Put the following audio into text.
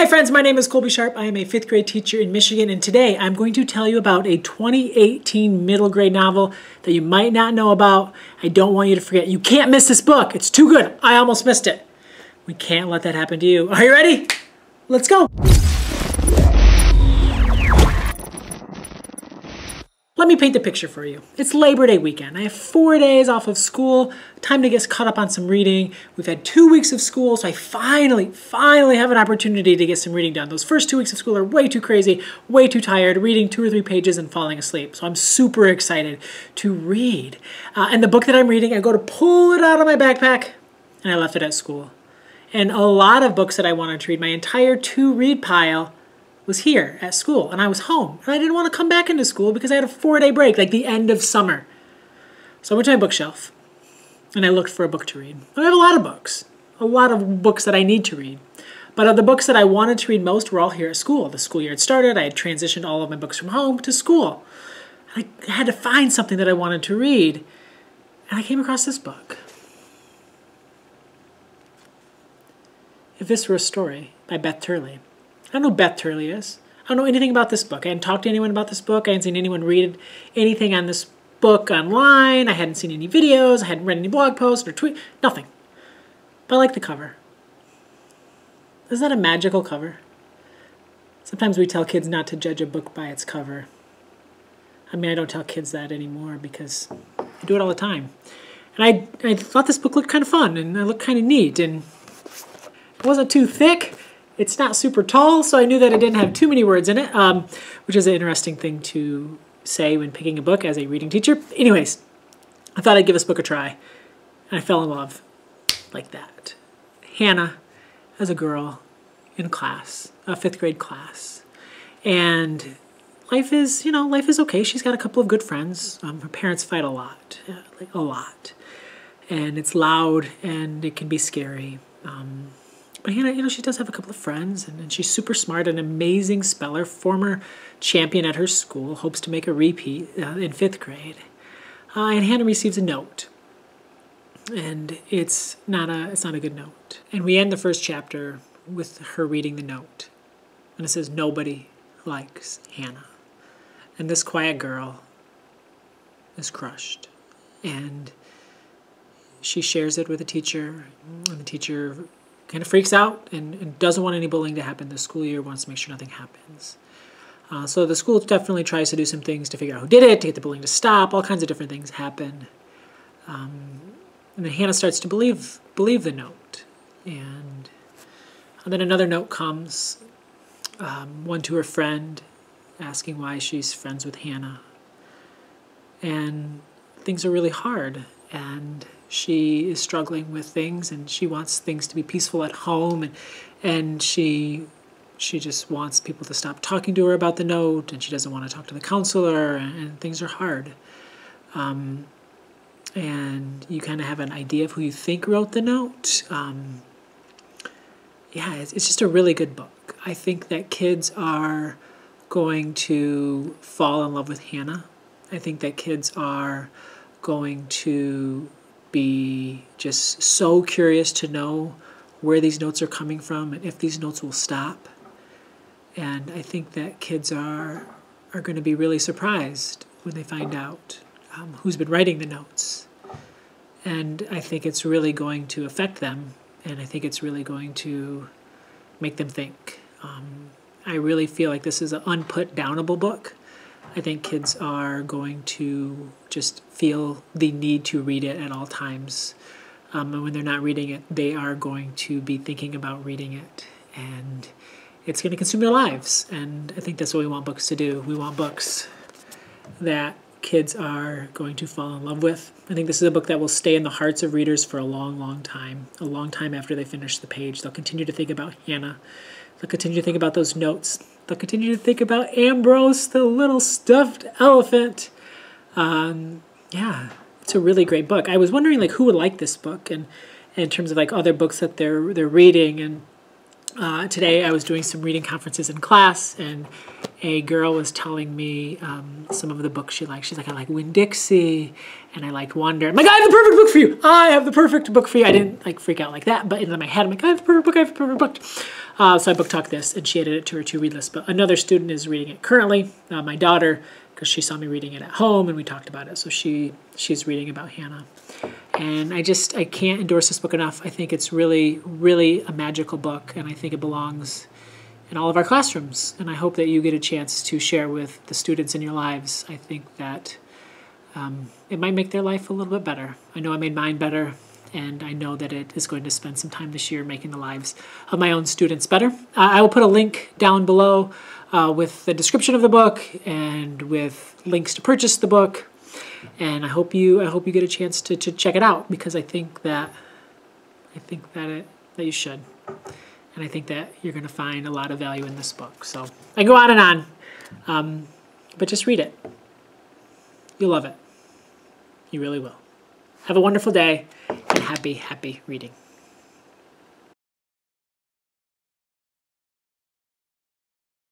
Hi friends, my name is Colby Sharp. I am a 5th grade teacher in Michigan, and today I'm going to tell you about a 2018 middle grade novel that you might not know about. I don't want you to forget. You can't miss this book. It's too good. I almost missed it. We can't let that happen to you. Are you ready? Let's go. Let me paint the picture for you. It's Labor Day weekend. I have 4 days off of school, time to get caught up on some reading. We've had 2 weeks of school, so I finally have an opportunity to get some reading done. Those first 2 weeks of school are way too crazy, way too tired, reading 2 or 3 pages and falling asleep. So I'm super excited to read. And the book that I'm reading, I go to pull it out of my backpack, and I left it at school. And a lot of books that I wanted to read, my entire to-read pile, was here at school, and I was home, and I didn't want to come back into school because I had a 4-day break, like the end of summer. So I went to my bookshelf, and I looked for a book to read. I have a lot of books that I need to read. But of the books that I wanted to read most were all here at school. The school year had started, I had transitioned all of my books from home to school. I had to find something that I wanted to read, and I came across this book. If This Were a Story by Beth Turley. I don't know who Beth Turley is. I don't know anything about this book. I hadn't talked to anyone about this book. I hadn't seen anyone read anything on this book online. I hadn't seen any videos. I hadn't read any blog posts or tweet. Nothing. But I like the cover. Isn't that a magical cover? Sometimes we tell kids not to judge a book by its cover. I mean, I don't tell kids that anymore because I do it all the time. And I thought this book looked kind of fun and it looked kind of neat. And it wasn't too thick. It's not super tall, so I knew that it didn't have too many words in it, which is an interesting thing to say when picking a book as a reading teacher. Anyways, I thought I'd give this book a try, and I fell in love like that. Hannah as a girl in class, a 5th grade class, and life is okay. She's got a couple of good friends. Her parents fight a lot, and it's loud and it can be scary. But Hannah, she does have a couple of friends, and she's super smart, an amazing speller, former champion at her school, hopes to make a repeat in 5th grade. And Hannah receives a note, and it's not a good note. And we end the first chapter with her reading the note, and it says, "Nobody likes Hannah." And this quiet girl is crushed, and she shares it with the teacher, and the teacher kind of freaks out and doesn't want any bullying to happen. The school year wants to make sure nothing happens. So the school definitely tries to do some things to figure out who did it, to get the bullying to stop. All kinds of different things happen. And then Hannah starts to believe the note. And then another note comes, one to her friend, asking why she's friends with Hannah. And things are really hard. And she is struggling with things, and she wants things to be peaceful at home, and she just wants people to stop talking to her about the note, and she doesn't want to talk to the counselor, and things are hard. And you kind of have an idea of who you think wrote the note. Yeah, it's just a really good book. I think that kids are going to fall in love with Hannah. I think that kids are going to be just so curious to know where these notes are coming from and if these notes will stop. And I think that kids are going to be really surprised when they find out who's been writing the notes. And I think it's really going to affect them, and I think it's really going to make them think. I really feel like this is an unput-downable book. I think kids are going to just feel the need to read it at all times. And when they're not reading it, they are going to be thinking about reading it. And it's going to consume their lives. And I think that's what we want books to do. We want books that kids are going to fall in love with. I think this is a book that will stay in the hearts of readers for a long, long time after they finish the page. They'll continue to think about Hannah. They'll continue to think about those notes. They'll continue to think about Ambrose, the little stuffed elephant. Yeah, it's a really great book. I was wondering who would like this book, and in terms of other books that they're reading. And today I was doing some reading conferences in class, and a girl was telling me some of the books she likes. She's like, I like Winn-Dixie, and I like Wonder. I'm like, I have the perfect book for you. I have the perfect book for you. I didn't like freak out like that, but in my head, I'm like, I have the perfect book. I have the perfect book. So I book talked this, and she added it to her to-read list. But another student is reading it currently. My daughter, because she saw me reading it at home, and we talked about it. So she's reading about Hannah. And I can't endorse this book enough. I think it's really, really a magical book, and I think it belongs in all of our classrooms. And I hope that you get a chance to share with the students in your lives. I think that it might make their life a little bit better. I know I made mine better, and I know that it is going to spend some time this year making the lives of my own students better. I will put a link down below with the description of the book and with links to purchase the book. And I hope you get a chance to check it out, because I think that you should. And I think that you're going to find a lot of value in this book. So I go on and on, but just read it. You'll love it. You really will. Have a wonderful day, and happy reading.